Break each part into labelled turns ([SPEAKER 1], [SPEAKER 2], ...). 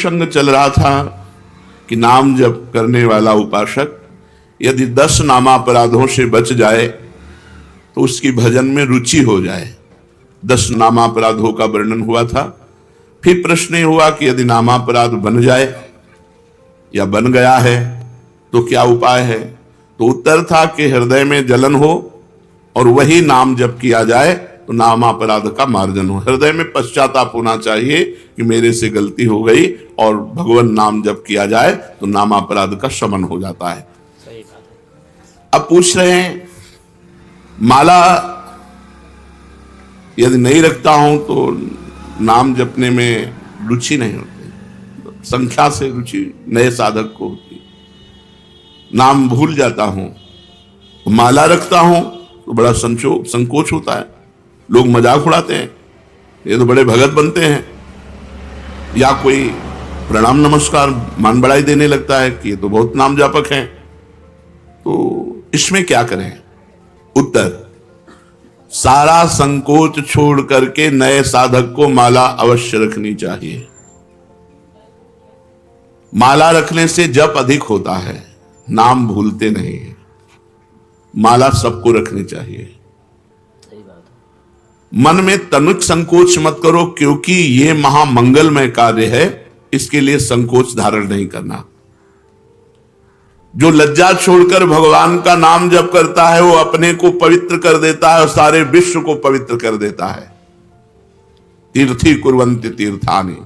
[SPEAKER 1] प्रसंग चल रहा था कि नाम जप करने वाला उपासक यदि 10 नामापराधों से बच जाए तो उसकी भजन में रुचि हो जाए। 10 नामापराधों का वर्णन हुआ था। फिर प्रश्न ये हुआ कि यदि नामापराध बन जाए या बन गया है तो क्या उपाय है। तो उत्तर था कि हृदय में जलन हो और वही नाम जप किया जाए तो नामापराध का मार्जन हो। हृदय में पश्चाताप होना चाहिए कि मेरे से गलती हो गई और भगवान नाम जप किया जाए तो नामापराध का शमन हो जाता है। अब पूछ रहे हैं माला यदि नहीं रखता हूं तो नाम जपने में रुचि नहीं होती, संख्या से रुचि नए साधक को होती, नाम भूल जाता हूं। तो माला रखता हूं तो बड़ा संकोच होता है, लोग मजाक उड़ाते हैं, ये तो बड़े भगत बनते हैं, या कोई प्रणाम नमस्कार मान बढ़ाई देने लगता है कि ये तो बहुत नाम जापक हैं। तो इसमें क्या करें। उत्तर, सारा संकोच छोड़ करके नए साधक को माला अवश्य रखनी चाहिए। माला रखने से जप अधिक होता है, नाम भूलते नहीं है। माला सबको रखनी चाहिए। मन में तनिक संकोच मत करो, क्योंकि यह महामंगलमय कार्य है, इसके लिए संकोच धारण नहीं करना। जो लज्जा छोड़कर भगवान का नाम जप करता है वो अपने को पवित्र कर देता है और सारे विश्व को पवित्र कर देता है। तीर्थी कुर्वन्ति तीर्थानि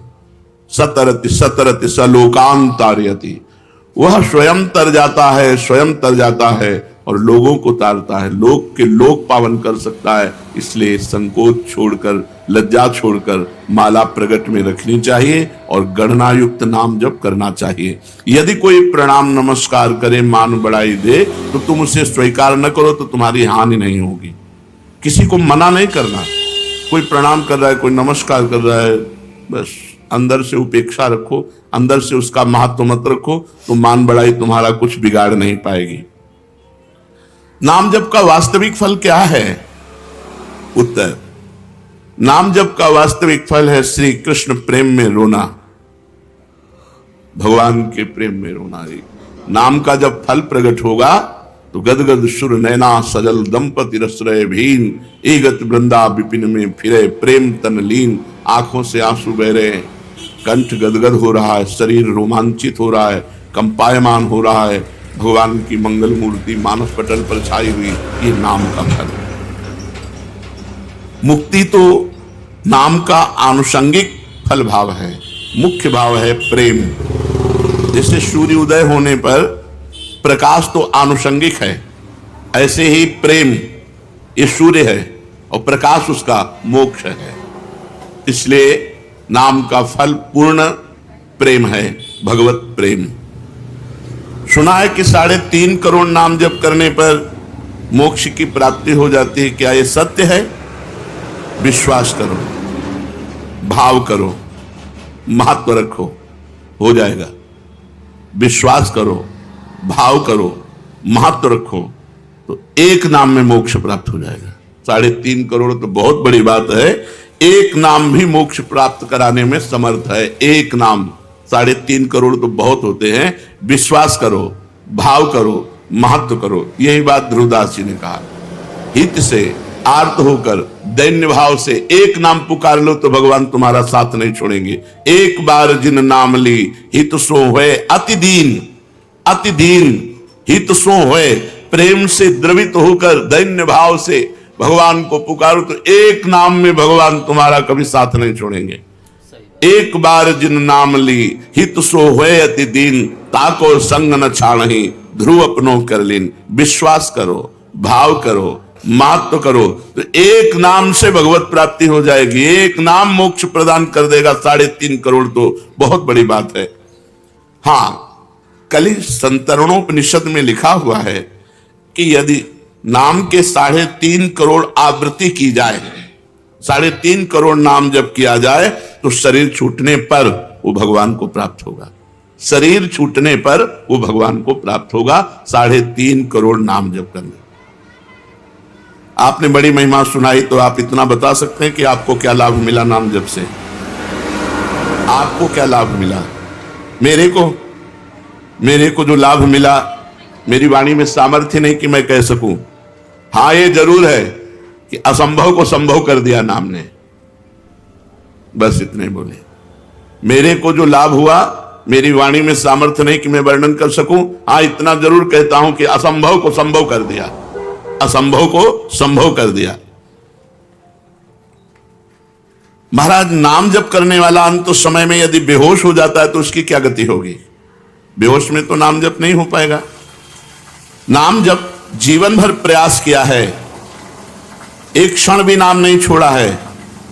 [SPEAKER 1] सतरति सतरति सलोकान तारयति। वह स्वयं तर जाता है, स्वयं तर जाता है और लोगों को तारता है, लोक के लोक पावन कर सकता है। इसलिए संकोच छोड़कर, लज्जा छोड़कर माला प्रगट में रखनी चाहिए और गणना युक्त नाम जप करना चाहिए। यदि कोई प्रणाम नमस्कार करे, मान बढ़ाई दे, तो तुम उसे स्वीकार न करो तो तुम्हारी हानि नहीं होगी। किसी को मना नहीं करना। कोई प्रणाम कर रहा है, कोई नमस्कार कर रहा है, बस अंदर से उपेक्षा रखो, अंदर से उसका महत्व मत रखो, तो मान बढ़ाई तुम्हारा कुछ बिगाड़ नहीं पाएगी। नाम जप का वास्तविक फल क्या है। उत्तर, नाम जप का वास्तविक फल है श्री कृष्ण प्रेम में रोना, भगवान के प्रेम में रोना। नाम का जब फल प्रकट होगा तो गदगद सुर नैना सजल दंपति रसरय भीन, एगत वृंदा विपिन में फिरे प्रेम तन लीन। आंखों से आंसू बह रहे हैं, कंठ गदगद हो रहा है, शरीर रोमांचित हो रहा है, कंपायमान हो रहा है। भगवान की मंगल मूर्ति मानस पटल पर छाई हुई, ये नाम का फल है। मुक्ति तो नाम का आनुषंगिक फल भाव है, मुख्य भाव है प्रेम। जैसे सूर्य उदय होने पर प्रकाश तो आनुषंगिक है, ऐसे ही प्रेम ये सूर्य है और प्रकाश उसका मोक्ष है। इसलिए नाम का फल पूर्ण प्रेम है, भगवत प्रेम। सुना है कि 3.5 करोड़ नाम जप करने पर मोक्ष की प्राप्ति हो जाती है। क्या यह सत्य है। विश्वास करो, भाव करो, महत्व रखो, हो जाएगा। विश्वास करो, भाव करो, महत्व रखो, तो एक नाम में मोक्ष प्राप्त हो जाएगा। 3.5 करोड़ तो बहुत बड़ी बात है, एक नाम भी मोक्ष प्राप्त कराने में समर्थ है। एक नाम, 3.5 करोड़ तो बहुत होते हैं। विश्वास करो, भाव करो, महत्व करो। यही बात ध्रुवदास जी ने कहा। हित से, आर्त होकर, दैन्य भाव से एक नाम पुकार लो तो भगवान तुम्हारा साथ नहीं छोड़ेंगे। एक बार जिन नाम ली हित सो होए अति दीन, अति दीन हित सो होए। प्रेम से द्रवित होकर दैन्य भाव से भगवान को पुकारो तो एक नाम में भगवान तुम्हारा कभी साथ नहीं छोड़ेंगे। एक बार जिन नाम ली हित सो होए अति दीन, ताको संग न छाणहि ध्रुव अपनो कर लीन। विश्वास करो, भाव करो, महत्व करो, तो एक नाम से भगवत प्राप्ति हो जाएगी। एक नाम मोक्ष प्रदान कर देगा। 3.5 करोड़ तो बहुत बड़ी बात है। हाँ, कलि संतरणोपनिषद में लिखा हुआ है कि यदि नाम के 3.5 करोड़ आवृत्ति की जाए, 3.5 करोड़ नाम जब किया जाए तो शरीर छूटने पर वो भगवान को प्राप्त होगा। शरीर छूटने पर वो भगवान को प्राप्त होगा। 3.5 करोड़ नाम जप करने। आपने बड़ी महिमा सुनाई, तो आप इतना बता सकते हैं कि आपको क्या लाभ मिला नाम जप से। आपको क्या लाभ मिला। मेरे को जो लाभ मिला, मेरी वाणी में सामर्थ्य नहीं कि मैं कह सकूं। हां, ये जरूर है कि असंभव को संभव कर दिया नाम ने। बस इतने बोले। मेरे को जो लाभ हुआ, मेरी वाणी में सामर्थ्य नहीं कि मैं वर्णन कर सकूं। हां, इतना जरूर कहता हूं कि असंभव को संभव कर दिया, असंभव को संभव कर दिया। महाराज, नाम जप करने वाला अंत समय में यदि बेहोश हो जाता है तो उसकी क्या गति होगी? बेहोश में तो नाम जप नहीं हो पाएगा। नाम जप जीवन भर प्रयास किया है, एक क्षण भी नाम नहीं छोड़ा है,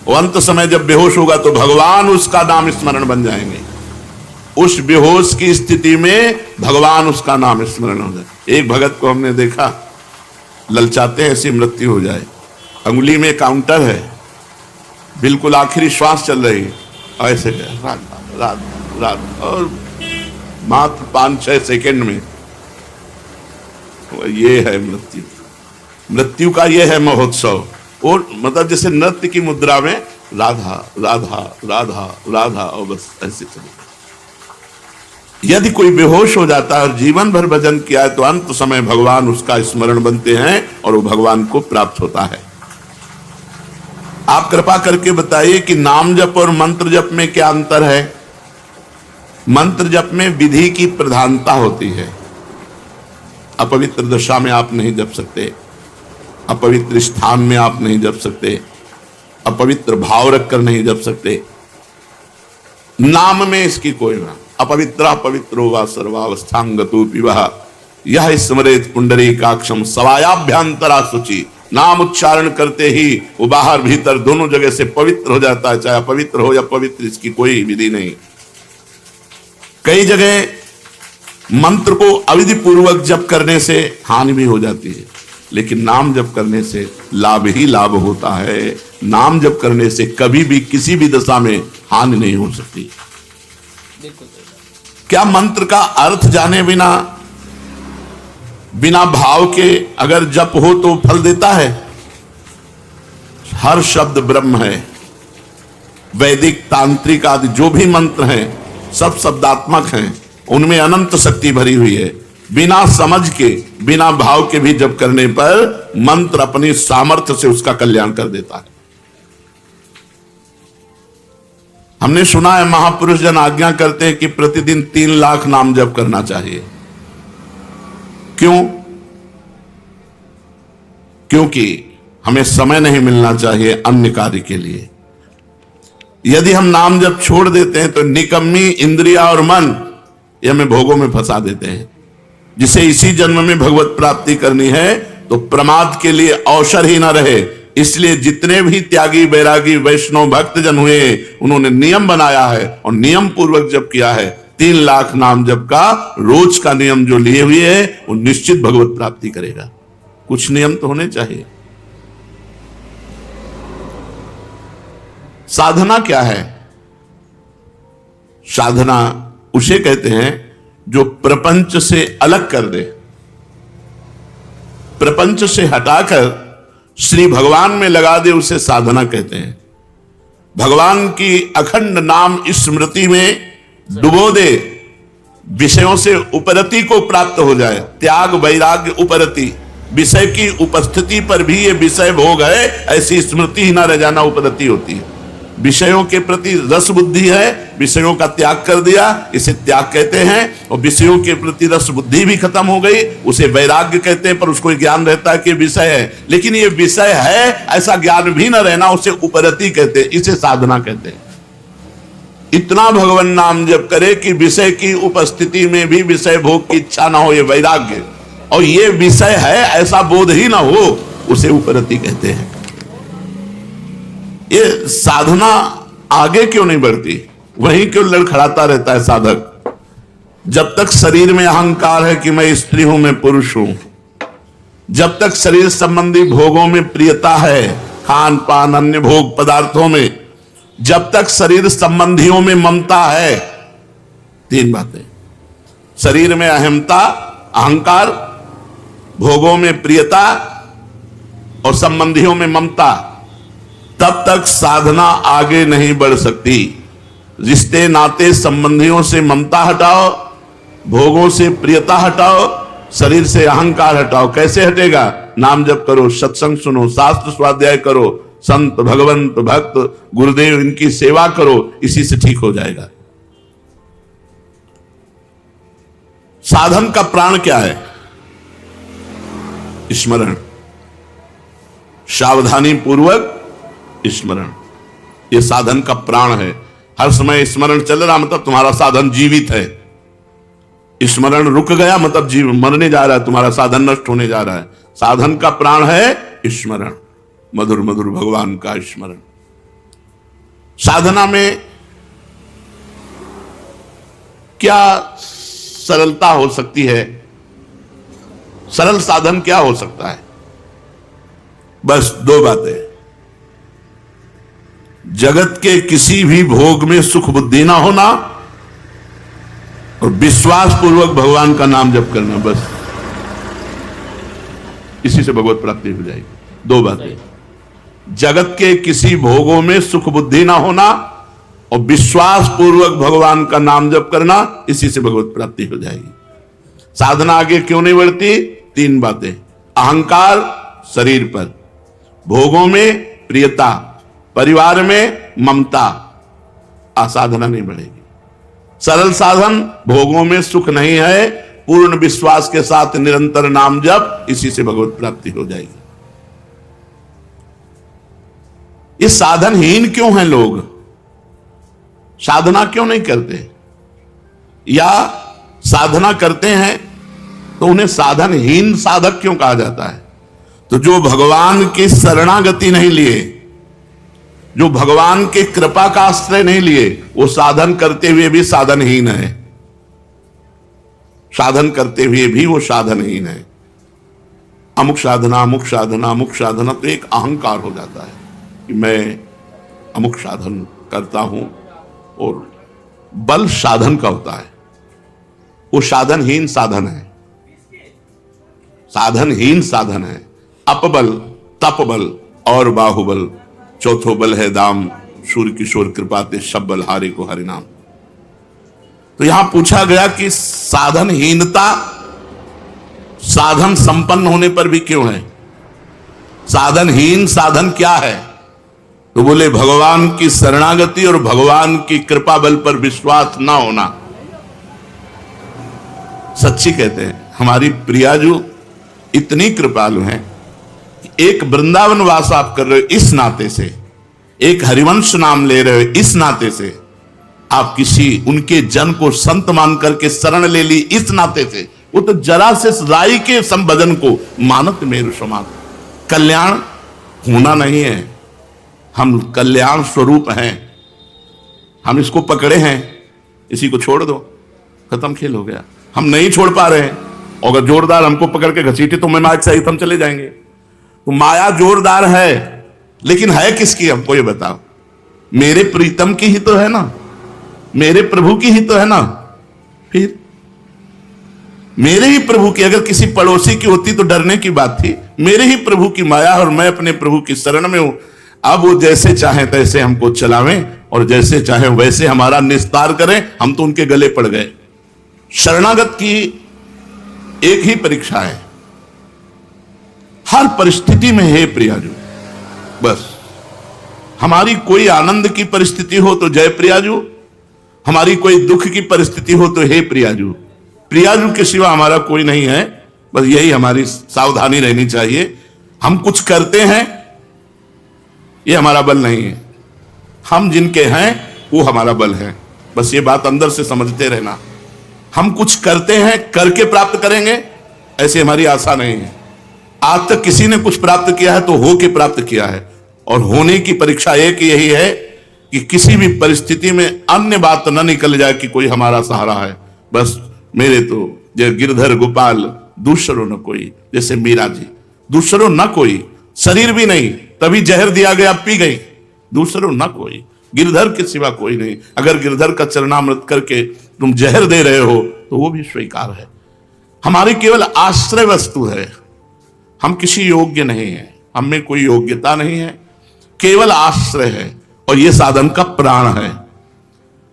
[SPEAKER 1] वो अंत समय जब बेहोश होगा तो भगवान उसका नाम स्मरण बन जाएंगे। उस बेहोश की स्थिति में भगवान उसका नाम स्मरण हो जाए। एक भगत को हमने देखा, ललचाते हैं ऐसी मृत्यु हो जाए, अंगुली में काउंटर है, बिल्कुल आखिरी श्वास चल रही है, ऐसे राधा राधा राधा, और मात्र 5-6 सेकेंड में ये है मृत्यु। मृत्यु का ये है महोत्सव। और मतलब जैसे नृत्य की मुद्रा में राधा राधा राधा राधा, और बस ऐसे चले। यदि कोई बेहोश हो जाता है और जीवन भर भजन किया है तो अंत समय भगवान उसका स्मरण बनते हैं और वो भगवान को प्राप्त होता है। आप कृपा करके बताइए कि नाम जप और मंत्र जप में क्या अंतर है? मंत्र जप में विधि की प्रधानता होती है। अपवित्र दशा में आप नहीं जप सकते, अपवित्र स्थान में आप नहीं जप सकते, अपवित्र भाव रखकर नहीं जप सकते। नाम में इसकी कोई ना, अपवित्र पवित्रो वा सर्वावस्थांगतो पिबह यह स्मरेत पुंडरीकाक्षम सवायाभ्यंतरा शुचि। नाम उच्चारण करते ही वो बाहर भीतर दोनों जगह से पवित्र हो जाता है, चाहे अपवित्र हो या पवित्र, इसकी कोई विधि नहीं। कई जगह मंत्र को अविधि पूर्वक जप करने से हानि भी हो जाती है, लेकिन नाम जप करने से लाभ ही लाभ होता है। नाम जप करने से कभी भी किसी भी दशा में हानि नहीं हो सकती। क्या मंत्र का अर्थ जाने बिना, बिना भाव के अगर जप हो तो फल देता है? हर शब्द ब्रह्म है। वैदिक, तांत्रिक आदि जो भी मंत्र हैं सब शब्दात्मक हैं, उनमें अनंत शक्ति भरी हुई है। बिना समझ के, बिना भाव के भी जप करने पर मंत्र अपनी सामर्थ्य से उसका कल्याण कर देता है। हमने सुना है महापुरुष जन आज्ञा करते हैं कि प्रतिदिन 3 लाख नाम जप करना चाहिए। क्यों? क्योंकि हमें समय नहीं मिलना चाहिए अन्य कार्य के लिए। यदि हम नाम जप छोड़ देते हैं तो निकम्मी इंद्रिया और मन ये हमें भोगों में फंसा देते हैं। जिसे इसी जन्म में भगवत प्राप्ति करनी है तो प्रमाद के लिए अवसर ही ना रहे। इसलिए जितने भी त्यागी, बैरागी, वैष्णव भक्त जन हुए, उन्होंने नियम बनाया है और नियम पूर्वक जप किया है। 3 लाख नाम जप का रोज का नियम जो लिए हुए है वो निश्चित भगवत प्राप्ति करेगा। कुछ नियम तो होने चाहिए। साधना क्या है? साधना उसे कहते हैं जो प्रपंच से अलग कर दे, प्रपंच से हटाकर श्री भगवान में लगा दे, उसे साधना कहते हैं। भगवान की अखंड नाम स्मृति में डुबो दे, विषयों से उपरति को प्राप्त हो जाए। त्याग वैराग्य उपरति, विषय की उपस्थिति पर भी ये विषय भोग है, ऐसी स्मृति ही ना रह जाना उपरति होती है। विषयों के प्रति रस बुद्धि है, विषयों का त्याग कर दिया, इसे त्याग कहते हैं। और विषयों के प्रति रस बुद्धि भी खत्म हो गई, उसे वैराग्य कहते हैं। पर उसको ज्ञान रहता है कि विषय है, लेकिन ये विषय है ऐसा ज्ञान भी न रहना, उसे उपरति कहते हैं, इसे साधना कहते हैं। इतना भगवान नाम जप करे कि विषय की उपस्थिति में भी विषय भोग की इच्छा ना हो, ये वैराग्य। और ये विषय है ऐसा बोध ही ना हो, उसे उपरति कहते हैं। ये साधना आगे क्यों नहीं बढ़ती? वहीं क्यों लड़खड़ाता रहता है साधक? जब तक शरीर में अहंकार है कि मैं स्त्री हूं, मैं पुरुष हूं, जब तक शरीर संबंधी भोगों में प्रियता है, खान पान अन्य भोग पदार्थों में, जब तक शरीर संबंधियों में ममता है, 3 बातें, शरीर में अहमता, अहंकार, भोगों में प्रियता और संबंधियों में ममता, तब तक साधना आगे नहीं बढ़ सकती। रिश्ते नाते संबंधियों से ममता हटाओ, भोगों से प्रियता हटाओ, शरीर से अहंकार हटाओ। कैसे हटेगा? नाम जप करो, सत्संग सुनो, शास्त्र स्वाध्याय करो, संत भगवंत भक्त गुरुदेव इनकी सेवा करो, इसी से ठीक हो जाएगा। साधन का प्राण क्या है? स्मरण, सावधानी पूर्वक स्मरण, यह साधन का प्राण है। हर समय स्मरण चल रहा मतलब तुम्हारा साधन जीवित है। स्मरण रुक गया मतलब जीव मरने जा रहा है, तुम्हारा साधन नष्ट होने जा रहा है। साधन का प्राण है स्मरण, मधुर मधुर भगवान का स्मरण। साधना में क्या सरलता हो सकती है? सरल साधन क्या हो सकता है? बस दो बातें, जगत के किसी भी भोग में सुख बुद्धि ना होना और विश्वास पूर्वक भगवान का नाम जप करना। बस इसी से भगवत प्राप्ति हो जाएगी। दो बातें, जगत के किसी भोगों में सुख बुद्धि ना होना और विश्वास पूर्वक भगवान का नाम जप करना, इसी से भगवत प्राप्ति हो जाएगी। साधना आगे क्यों नहीं बढ़ती? तीन बातें, अहंकार शरीर पर, भोगों में प्रियता, परिवार में ममता, असाधना नहीं बढ़ेगी। सरल साधन, भोगों में सुख नहीं है, पूर्ण विश्वास के साथ निरंतर नाम जप, इसी से भगवत प्राप्ति हो जाएगी। ये साधनहीन क्यों हैं लोग? साधना क्यों नहीं करते? या साधना करते हैं तो उन्हें साधनहीन साधक क्यों कहा जाता है? तो जो भगवान की शरणागति नहीं लिए, जो भगवान के कृपा का आश्रय नहीं लिए, वो साधन करते हुए भी साधनहीन है। साधन करते हुए भी वो साधनहीन है। अमुक साधना, अमुक साधना, अमुक साधना, तो एक अहंकार हो जाता है कि मैं अमुक साधन करता हूं, और बल साधन का होता है, वो साधनहीन साधन है। साधनहीन साधन है। अपबल, तपबल और बाहुबल, चौथो बल है दाम, सूर्य किशोर कृपा ते सब बल हारे को हरि नाम। तो यहां पूछा गया कि साधनहीनता साधन संपन्न होने पर भी क्यों है? साधनहीन साधन क्या है? तो बोले भगवान की शरणागति और भगवान की कृपा बल पर विश्वास ना होना। सच्ची कहते हैं, हमारी प्रियाजू इतनी कृपालु हैं, एक वृंदावन वास आप कर रहे हो इस नाते से, एक हरिवंश नाम ले रहे हो इस नाते से, आप किसी उनके जन को संत मान करके शरण ले ली इस नाते से, वो तो जरा से राई के संबदन को मानत मेरु समान। कल्याण होना नहीं है, हम कल्याण स्वरूप हैं, हम इसको पकड़े हैं, इसी को छोड़ दो, खत्म खेल हो गया। हम नहीं छोड़ पा रहे हैं, और अगर जोरदार हमको पकड़ के घसीटे तो मैं माया सहित हम चले जाएंगे। तो माया जोरदार है, लेकिन है किसकी हमको ये बताओ? मेरे प्रीतम की ही तो है ना, मेरे प्रभु की ही तो है ना। फिर मेरे ही प्रभु की, अगर किसी पड़ोसी की होती तो डरने की बात थी। मेरे ही प्रभु की माया और मैं अपने प्रभु की शरण में हूं। अब वो जैसे चाहे तैसे हमको चलावें और जैसे चाहे वैसे हमारा निस्तार करें, हम तो उनके गले पड़ गए। शरणागत की एक ही परीक्षा है, हर परिस्थिति में हे प्रियाजू, बस हमारी कोई आनंद की परिस्थिति हो तो जय प्रियाजू, हमारी कोई दुख की परिस्थिति हो तो हे प्रियाजू। प्रियाजू के सिवा हमारा कोई नहीं है, बस यही हमारी सावधानी रहनी चाहिए। हम कुछ करते हैं, ये हमारा बल नहीं है, हम जिनके हैं वो हमारा बल है। बस ये बात अंदर से समझते रहना। हम कुछ करते हैं, करके प्राप्त करेंगे, ऐसी हमारी आशा नहीं है। आज तक किसी ने कुछ प्राप्त किया है तो हो के प्राप्त किया है, और होने की परीक्षा एक यही है कि किसी भी परिस्थिति में अन्य बात न निकल जाए कि कोई हमारा सहारा है। बस मेरे तो जय गिरधर गोपाल दूसरों न कोई, जैसे मीरा जी, दूसरों न कोई, शरीर भी नहीं, तभी जहर दिया गया पी गई, दूसरों न कोई, गिरधर के सिवा कोई नहीं। अगर गिरधर का चरणामृत करके तुम जहर दे रहे हो तो वो भी स्वीकार है। हमारी केवल आश्रय वस्तु है, हम किसी योग्य नहीं है, हम में कोई योग्यता नहीं है, केवल आश्रय है, और ये साधन का प्राण है।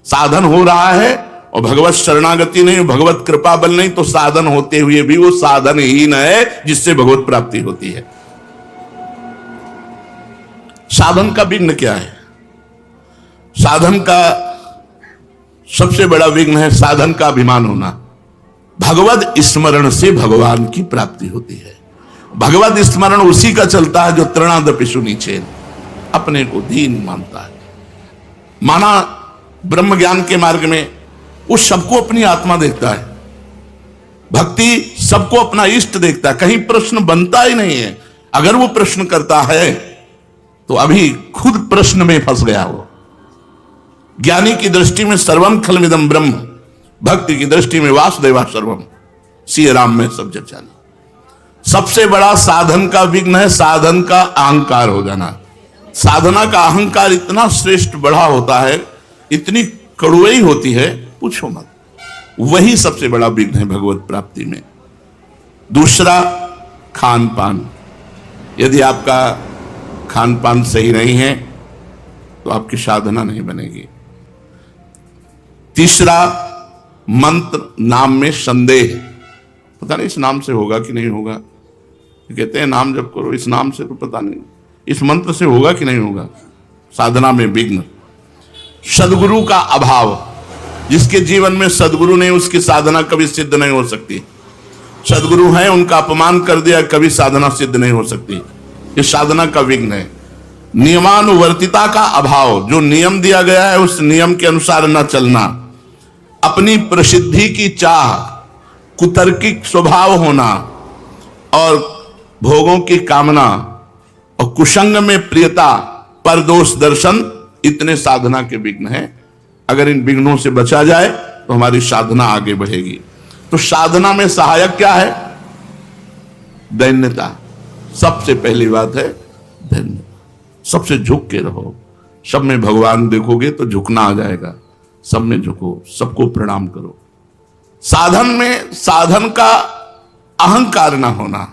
[SPEAKER 1] साधन हो रहा है और भगवत शरणागति नहीं, भगवत कृपा बल नहीं, तो साधन होते हुए भी वो साधनहीन है जिससे भगवत प्राप्ति होती है। साधन का विघ्न क्या है? साधन का सबसे बड़ा विघ्न है साधन का अभिमान होना। भगवत स्मरण से भगवान की प्राप्ति होती है। भगवत स्मरण उसी का चलता है जो तृणादपि सुनीचेन, अपने को दीन मानता है। माना ब्रह्म ज्ञान के मार्ग में वो सबको अपनी आत्मा देखता है, भक्ति सबको अपना इष्ट देखता है, कहीं प्रश्न बनता ही नहीं है। अगर वो प्रश्न करता है तो अभी खुद प्रश्न में फंस गया हो। ज्ञानी की दृष्टि में सर्वम खलमिदं ब्रह्म, भक्ति की दृष्टि में वासुदेवा सर्वम, सिया राम में सब जग जाने। सबसे बड़ा साधन का विघ्न है साधन का अहंकार हो जाना। साधना का अहंकार इतना श्रेष्ठ बड़ा होता है, इतनी कड़ुई होती है, पूछो मत। वही सबसे बड़ा विघ्न है भगवत प्राप्ति में। दूसरा, खान पान। यदि आपका खान पान सही नहीं है तो आपकी साधना नहीं बनेगी। तीसरा, मंत्र नाम में संदेह। पता नहीं इस नाम से होगा कि नहीं होगा, कहते हैं नाम जप करो, इस नाम से तो पता नहीं इस मंत्र से होगा कि नहीं होगा। साधना में विघ्न। सदगुरु का अभाव। जिसके जीवन में सदगुरु नहीं उसकी साधना कभी सिद्ध नहीं हो सकती। सदगुरु है, उनका अपमान कर दिया, कभी साधना सिद्ध नहीं हो सकती। ये साधना का विघ्न है। नियमानुवर्तिता का अभाव। जो नियम दिया गया है उस नियम के अनुसार न चलना। अपनी प्रसिद्धि की चाह, कुतर्किक स्वभाव होना और भोगों की कामना और कुसंग में प्रियता, परदोष दर्शन, इतने साधना के विघ्न हैं। अगर इन विघ्नों से बचा जाए तो हमारी साधना आगे बढ़ेगी। तो साधना में सहायक क्या है? दैन्यता। सबसे पहली बात है दैन्य। सबसे झुक के रहो। सब में भगवान देखोगे तो झुकना आ जाएगा। सब में झुको, सबको प्रणाम करो। साधन में साधन का अहंकार ना होना,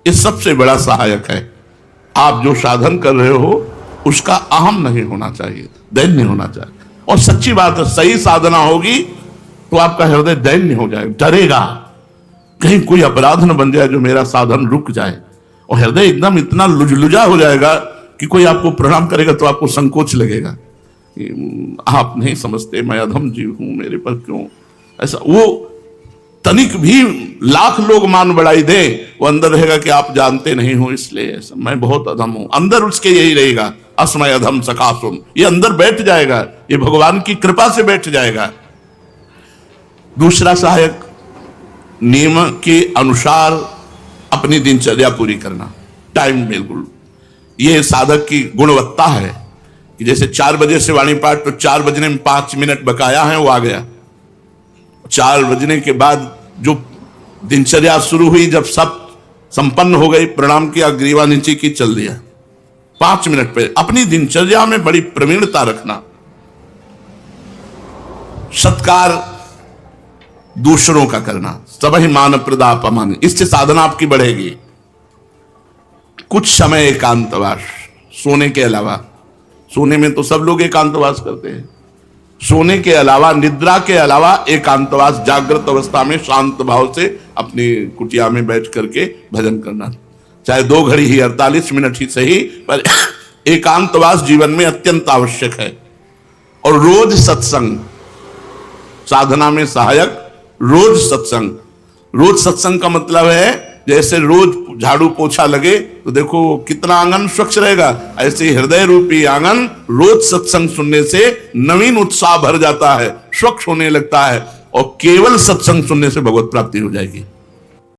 [SPEAKER 1] ये सबसे बड़ा सहायक है। आप जो साधन कर रहे हो उसका अहम नहीं होना चाहिए, दैन्य होना चाहिए। और सच्ची बात है, सही साधना होगी तो आपका हृदय दैन्य हो जाएगा, डरेगा कहीं कोई अपराध न बन जाए जो मेरा साधन रुक जाए। और हृदय एकदम इतना लुजलुजा हो जाएगा कि कोई आपको प्रणाम करेगा तो आपको संकोच लगेगा, आप नहीं समझते मैं अधम जीव हूं, मेरे पर क्यों ऐसा। वो तनिक भी लाख लोग मान बढ़ाई दे, वो अंदर रहेगा कि आप जानते नहीं हो इसलिए ऐसा, मैं बहुत अधम हूं। अंदर उसके यही रहेगा, अस्मय अधम सकासुम, ये अंदर बैठ जाएगा, ये भगवान की कृपा से बैठ जाएगा। दूसरा सहायक, नियम के अनुसार अपनी दिनचर्या पूरी करना, टाइम बिल्कुल। ये साधक की गुणवत्ता है कि जैसे 4 बजे से वाणी पाठ, तो 4 बजने में 5 मिनट बकाया है, वो आ गया। 4 बजने के बाद जो दिनचर्या शुरू हुई, जब सब संपन्न हो गई, प्रणाम किया, ग्रीवा नीचे की, चल दिया। 5 मिनट पे अपनी दिनचर्या में बड़ी प्रवीणता रखना। सत्कार दूसरों का करना, सबहि मान प्रदापमान, इससे साधना आपकी बढ़ेगी। कुछ समय एकांतवास, सोने के अलावा। सोने में तो सब लोग एकांतवास करते हैं। सोने के अलावा, निद्रा के अलावा एकांतवास, जागृत अवस्था में शांत भाव से अपनी कुटिया में बैठ करके भजन करना, चाहे 2 घड़ी ही, 48 मिनट ही सही, पर एकांतवास जीवन में अत्यंत आवश्यक है। और रोज सत्संग, साधना में सहायक रोज सत्संग। रोज सत्संग का मतलब है जैसे रोज झाड़ू पोछा लगे तो देखो कितना आंगन स्वच्छ रहेगा, ऐसे हृदय रूपी आंगन रोज सत्संग सुनने से नवीन उत्साह भर जाता है, स्वच्छ होने लगता है, और केवल सत्संग सुनने से भगवत प्राप्ति हो जाएगी।